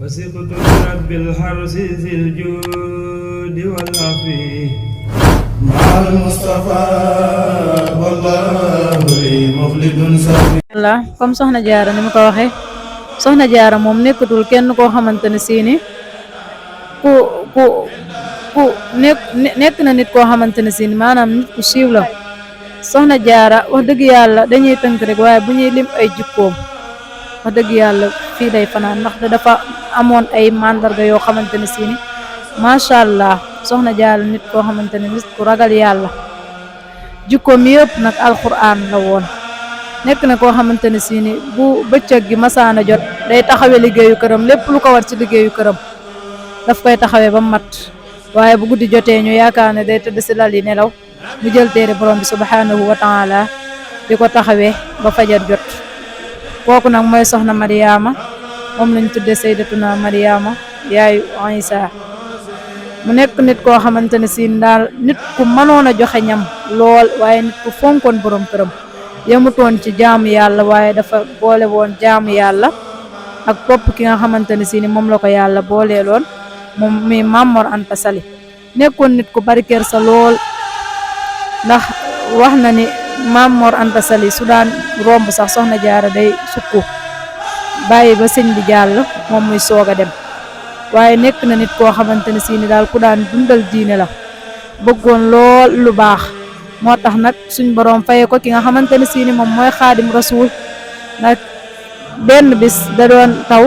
وسقت برب الحرس ذي الجود والعفو مع المصطفى والله لي مخلد سفي. la comme soxna jaara ni ma ko waxee soxna jaara moom nekkatul kenn koo xamante ne siini ku ku ku nekk na nit koo xamante ne siini maanaam nit ku siiw la. soxna jaara wax dëgg yàlla dañuy tënk rek waaye bu ñuy lim ay jikkoom wax dëgg yàlla fii day fanaan ndax dafa amoon ay mandarga yoo xamante ne siini macha allah soxna jaara nit koo xamante ne nit ku ragal yàlla jikkoom yëpp nag alquran la woon. nekk na koo xamante ne si ni bu bëccëg gi masaana jot day taxawee liggéeyu këram lépp lu ko war ci liggéeyu këram daf koy taxawee ba mat waaye bu guddi jotee ñu yaakaar ne day tëdd si lal yi nelaw mu jël téere borom bi subhanahu wa taala di ko taxawee ba fajar jot. kooku nag mooy soxna Mariama moom lañ tuddee sayyidatuna Mariama yaayu Isa. mu nekk nit koo xamante ne si daal nit ku mënoon a joxe ñam lool waaye nit ku fonkoon borom këram. yemutoon ci jaamu yàlla waaye dafa boole woon jaamu yàlla ak topp ki nga xamante ne si ni moom la ko yàlla booleeloon moom mi Mame Mor Anta Sali nekkoon nit ku bari kersa lool ndax wax na ni Mame Mor Anta Sali su daan romb sax soxna jaara day sukku bàyyi ba sëñ bi jàll moom muy soog a dem waaye nekk na nit koo xamante ne si ni daal ku daan dundal diine la bëggoon lool lu baax. moo tax nag suñ borom fayee ko ki nga xamante ne si ni moom mooy xaadim rasul nag benn bis da doon taw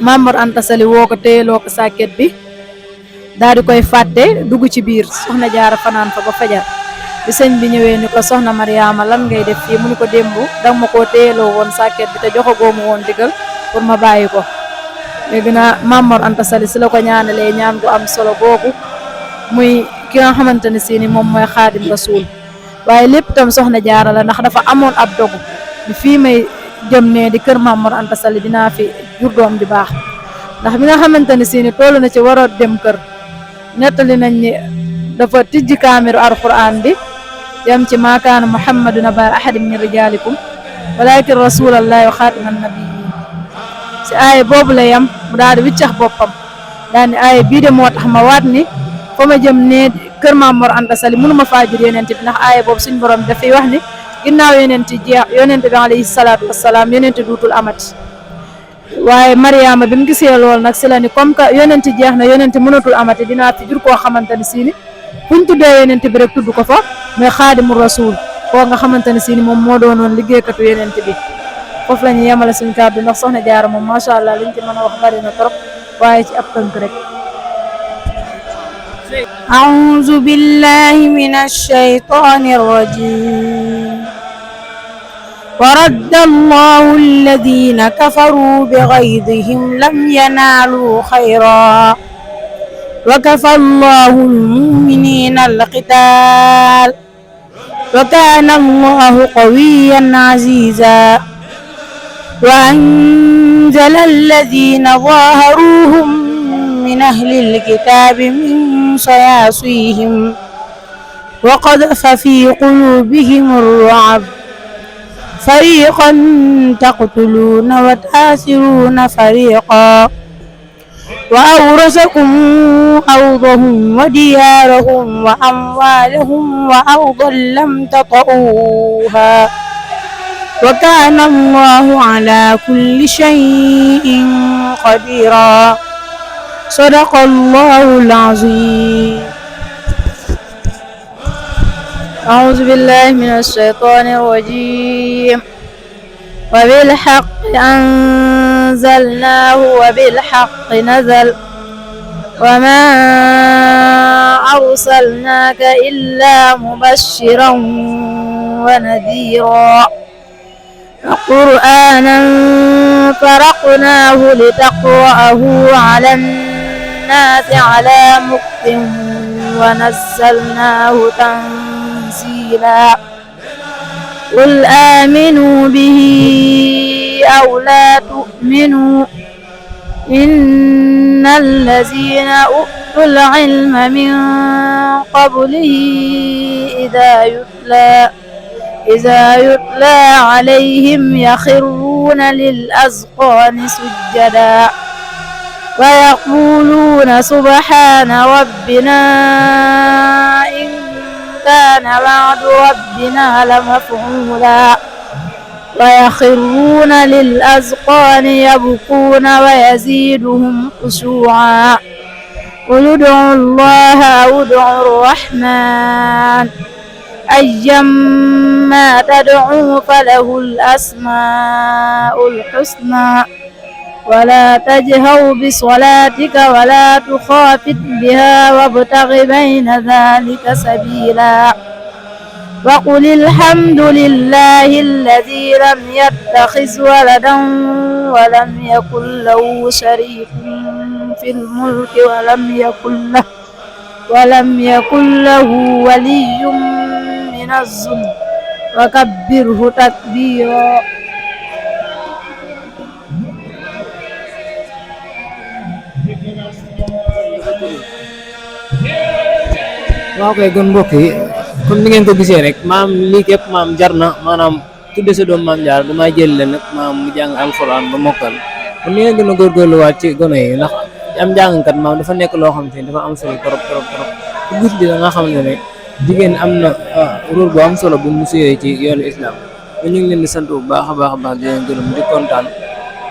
Mame Mor Anta Sali woo ko téyeloo ko sàkket bi daal di koy fàtte dugg ci biir soxna jaara fanaan fa ba fajar bi sëñ bi ñëwee ni ko soxna Mariama lan ngay def fii mu ni ko démb danga ma koo téyeloo woon sàkket bi te joxagoo ma woon digal pour ma bàyyi ko. léegi na Mame Mor Anta Sali si la ko ñaanalee ñaan gu am solo googu muy ki nga xamante ne si ni moom mooy xaadim rasul waaye lépp tam soxna jaara la ndax dafa amoon ab dogu bi fii may jëm ne di kër Mame Mor Anta Sali dinaa fi jur doom di baax ndax bi nga xamante ne si ni toll na ci war a dem kër nettali nañ ni dafa tijji kaamiru alquran bi yam ci maakaana muhammadun aba ahadin min rijalikum walakin rasulallahi wa xaatiman nabiyyin si aaya boobu la yam mu daal di wiccax boppam daal ni aaya bii de moo tax ma waat ni fa ma jëm ne kër Mame Mor Anta Sali mënuma faa jur yonent bi ndax aaya boobu suñ borom dafay wax ni ginnaaw yonent jeex yonent bi alayhi salaatu wassalaam yonent duutul amati waaye Mariama bi mu gisee lool nag si la ni comme que yonent jeex na yonent mënatul amati dinaa fi jur koo xamante ne si ni fuñ tuddee yonent bi rek tudd ko fa mais xaadimu rasul koo nga xamante ne si ni moom moo doonoon liggéeykatu yonent bi. foofu la ñu yemale suñ kàddu ndax soxna jaara moom macha allah liñ ci mën a wax bari na trop waaye ci ab tënk rek. أعوذ بالله من الشيطان الرجيم ورد الله الذين كفروا بغيظهم لم ينالوا خيرا وكفى الله المؤمنين القتال وكان الله قويا عزيزا وأنزل الذين ظاهروهم من أهل الكتاب من صياصيهم وقذف في قلوبهم الرعب فريقا تقتلون وتأسرون فريقا وأورثكم أرضهم وديارهم وأموالهم وأرضا لم تطئوها وكان الله على كل شيء قديرا صدق الله العظيم. أعوذ بالله من الشيطان الرجيم وبالحق أنزلناه وبالحق نزل وما أرسلناك إلا مبشرا ونذيرا وقرآنا فرقناه لتقرأه على الناس على مكث ونزلناه تنزيلا قل آمنوا به أو لا تؤمنوا إن الذين أوتوا العلم من قبله إذا يتلى عليهم يخرون للأذقان سجدا ويقولون سبحان ربنا إن كان وعد ربنا لمفعولا ويخرون للأذقان يبكون ويزيدهم خشوعا قل ادعوا الله أو ادعوا الرحمن أيما تدعوا فله الأسماء الحسنى ولا تجهر بصلاتك ولا تخافت بها وابتغ بين ذلك سبيلا وقل الحمد لله الذي لم يتخذ ولدا ولم يكن له شريك في الملك ولم يكن له ولي من الذل وكبره تكبيرا waaw kay kon mbokk yi comme ni ngeen ko gisee rek maam lii képp maam jar na maanaam tudde sa doom maam Jaara damay jël leen nag maam mu jàng alxuraan ba mokkal kon ni ngeen gën a góorgóorluwaat ci gone yi ndax am jàngkat maam dafa nekk loo xam te dafa am solo trop trop trop ku gis di nga xam ne rek jigéen am na rôle bu am solo bu mu suyee ci yoonu islam kon ñu ngi leen di sant bu baax a baax a baax di leen gërëm di kontaan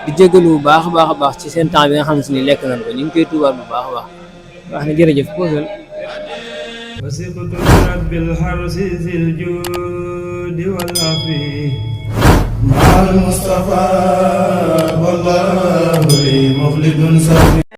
di jégalu bu baax a baax a baax ci seen temps bi nga xam ne lekk nañ ko ñu ngi koy tuubaat bu baax a baax wax ne jërëjëf posal وسقط رب الحرس ذي الجود والعفو مع المصطفى والله لي مخلد سفي